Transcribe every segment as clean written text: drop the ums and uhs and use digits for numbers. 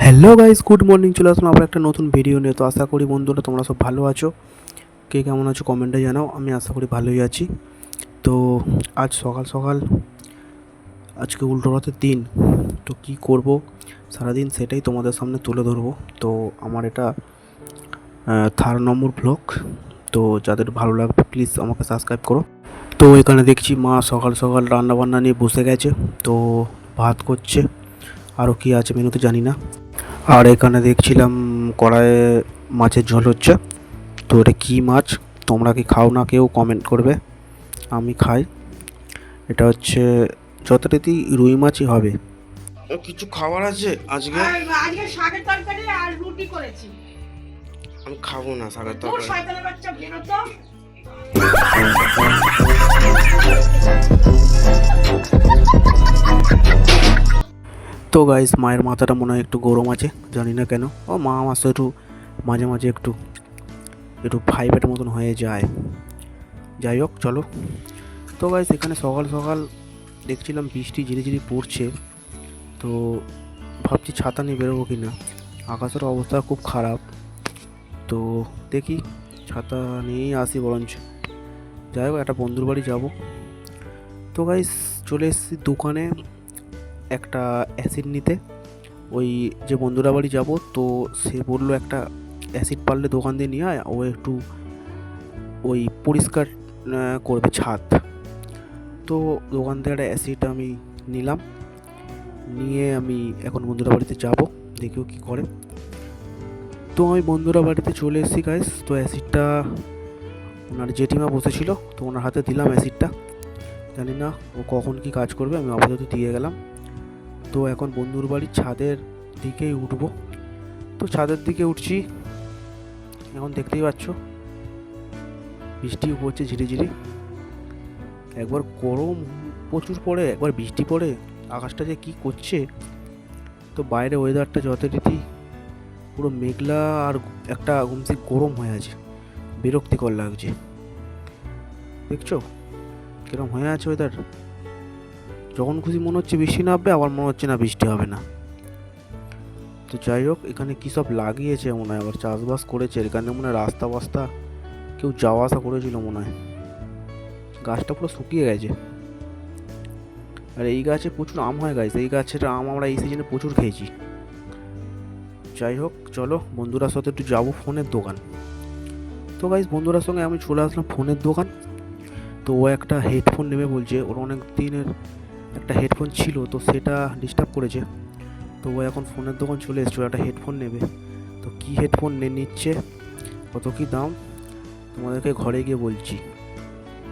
Hello guys, good morning. চলে আসলাম আবার একটা নতুন ভিডিও নিয়ে। তো আশা করি বন্ধুরা তোমরা সব ভালো আছো। কে কেমন আছো কমেন্টে জানাও। আমি আশা করি ভালোই আছি। তো আজ সকাল সকাল, আজকে উল্টো রথের দিন। তো কি করব সারাদিন সেটাই তোমাদের সামনে তুলে ধরবো। তো আমার এটা 3 নম্বর ব্লগ। তো যাদের ভালো লাগবে প্লিজ আমাকে সাবস্ক্রাইব করো। তো এখানে দেখছি মা সকাল সকাল রান্না বান্না নিয়ে বসে গেছে। তো ভাত করছে, আরও কি আছে মেনুতে জানি না। আর এখানে দেখছিলাম কড়াইয়ে মাছের ঝোল হচ্ছে। তো এটা কী মাছ, তোমরা কি খাও না কেউ কমেন্ট করবে। আমি খাই। এটা হচ্ছে যথারীতি রুই মাছই হবে। কিছু খাবার আছে আজকে? আজকে শাকের তরকারি আর রুটি করেছি। আমি খাবো না শাকের তোর তরকারি। শয়তানের বাচ্চা বেরো তো। তো গাইস, মায়ের মাথাটা মনে হয় একটু গরম আছে, জানি না কেন। ও মা আমার তো একটু মাঝে মাঝে একটু একটু ফাইভের মতন হয়ে যায়। যাই হোক, চলো। তো গাইস, এখানে সকাল সকাল দেখছিলাম বৃষ্টি ঝিরিঝিরি পড়ছে। তো ভাবছি ছাতা নিয়ে বেরোবো কি না। আকাশের অবস্থা খুব খারাপ। তো দেখি ছাতা নিয়েই আসি বরঞ্চ। যাই হোক, একটা বন্ধুর বাড়ি যাব। তো গাইস, চলে এসেছি দোকানে একটা অ্যাসিড নিতে। ওই যে বন্ধুরা বাড়ি যাব, তো সে বললো একটা অ্যাসিড পারলে দোকান দিয়ে নিয়ে আয়, ও একটু ওই পরিষ্কার করবে ছাদ। তো দোকান থেকে একটা অ্যাসিড আমি নিলাম। নিয়ে আমি এখন বন্ধুরা বাড়িতে যাব, দেখিও কী করে। তো আমি বন্ধুরা বাড়িতে চলে এসেছি গাইস। তো অ্যাসিডটা ওনার জেঠিমা বসেছিল, তো ওনার হাতে দিলাম অ্যাসিডটা। জানি না ও কখন কি কাজ করবে, আমি আপাতত দিয়ে গেলাম। তো এখন বন্ধুর বাড়ির ছাদের দিকেই উঠবো। তো ছাদের দিকে উঠছি, এখন দেখতেই পাচ্ছ বৃষ্টিও পড়ছে ঝিরিঝিরি। একবার গরম প্রচুর পড়ে, একবার বৃষ্টি পড়ে, আকাশটা যে কী করছে। তো বাইরে ওয়েদারটা যথারীতি পুরো মেঘলা আর একটা গুমসি গরম হয়ে আছে, বিরক্তিকর লাগছে। দেখছো কিরম হয়ে আছে ওয়েদার। যখন খুশি মনে হচ্ছে বৃষ্টি নামবে, আবার মনে হচ্ছে না বৃষ্টি হবে না। তো যাই হোক, এখানে কী সব লাগিয়েছে মনে হয়, আবার চাষবাস করেছে এখানে মনে হয়। রাস্তা বাস্তা কেউ যাওয়া আসা করেছিল মনে হয়। গাছটা পুরো শুকিয়ে গেছে। আর এই গাছে প্রচুর আম হয় গাছ, এই গাছের আম আমরা এই সিজনে প্রচুর খেয়েছি। যাই হোক, চলো বন্ধুরার সাথে একটু যাবো ফোনের দোকান। তো গাইস, বন্ধুরার সঙ্গে আমি চলে আসলাম ফোনের দোকান। তো ও একটা হেডফোন নেবে বলছে, ওর অনেক দিনের একটা হেডফোন ছিল, তো সেটা ডিস্টার্ব করেছে। তো ও এখন ফোনের দোকান চলে এসছে, ও একটা হেডফোন নেবে। তো কী হেডফোন নিচ্ছে, কত কী দাম, তোমাদেরকে ঘরে গিয়ে বলছি।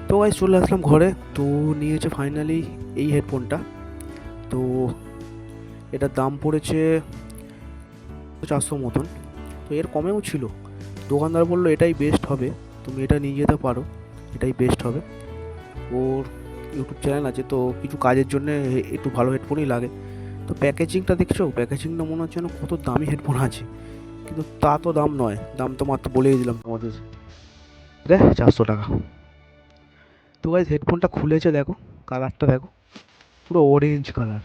তো গাইস, চলে আসলাম ঘরে। তো নিয়েছে ফাইনালি এই হেডফোনটা। তো এটার দাম পড়েছে 400 মতন। তো এর কমেও ছিল। দোকানদার বললো এটাই বেস্ট হবে, তুমি এটা নিয়ে যেতে পারো, এটাই বেস্ট হবে। ওর ইউটিউব চ্যানেল আছে, তো কিছু কাজের জন্য একটু ভালো হেডফোনই লাগে। তো প্যাকেজিংটা দেখছো, প্যাকেজিংটা মনে হচ্ছে যেন কত দামি হেডফোন আছে, কিন্তু তা তো দাম নয়। দাম তো মাত্র বলেই দিলাম তোমাদের, 400 টাকা। তো গাইস, হেডফোনটা খুলেছে, দেখো কালারটা দেখো, পুরো অরেঞ্জ কালার।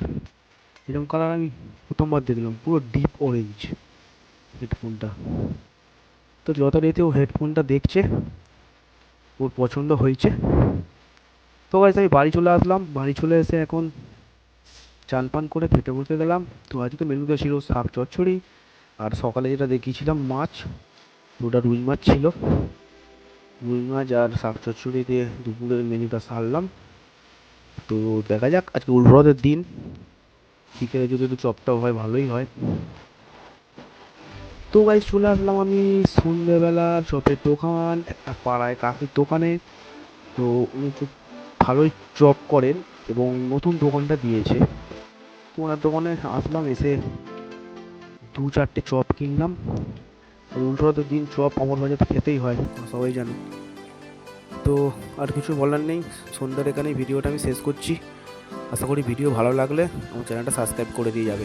এরকম কালার আমি প্রথমবার দেখলাম, পুরো ডিপ অরেঞ্জ হেডফোনটা। তো যথারীতি ও হেডফোনটা দেখছে, ওর পছন্দ হয়েছে। তো গাইস, আমি বাড়ি চলে আসলাম। বাড়ি চলে এসে এখন চান পান করে খেতে বসে গেলাম। তো আজকে মেনুতে ছিল শাক চচ্চড়ি, আর সকালে যেটা দেখিয়েছিলাম মাছ, ওটা রুই মাছ ছিল। রুই মাছ আর শাক চচ্চড়ি দিয়ে দুপুরের মেনুটা সারলাম। তো দেখা যাক, আজকে উলরথের দিন, বিকেলে যদি একটু চপটাও হয় ভালোই হয়। তো গাইস, চলে আসলাম আমি সন্ধ্যেবেলা চপের দোকান, একটা পাড়ায় কাকির দোকানে। তো উনি খুব ভালোই চপ করেন এবং নতুন দোকানটা দিয়েছে। তো ওনার দোকানে আসলাম, এসে 2-4টে চপ কিনলাম। আর উল্টোরথের দিন চপ আমার বাজার খেতেই হয়, সবাই জানে। তো আর কিছু বলার নেই, সন্ধ্যার এখানেই ভিডিওটা আমি শেষ করছি। আশা করি ভিডিও ভালো লাগলে আমার চ্যানেলটা সাবস্ক্রাইব করে দিয়ে যাবে।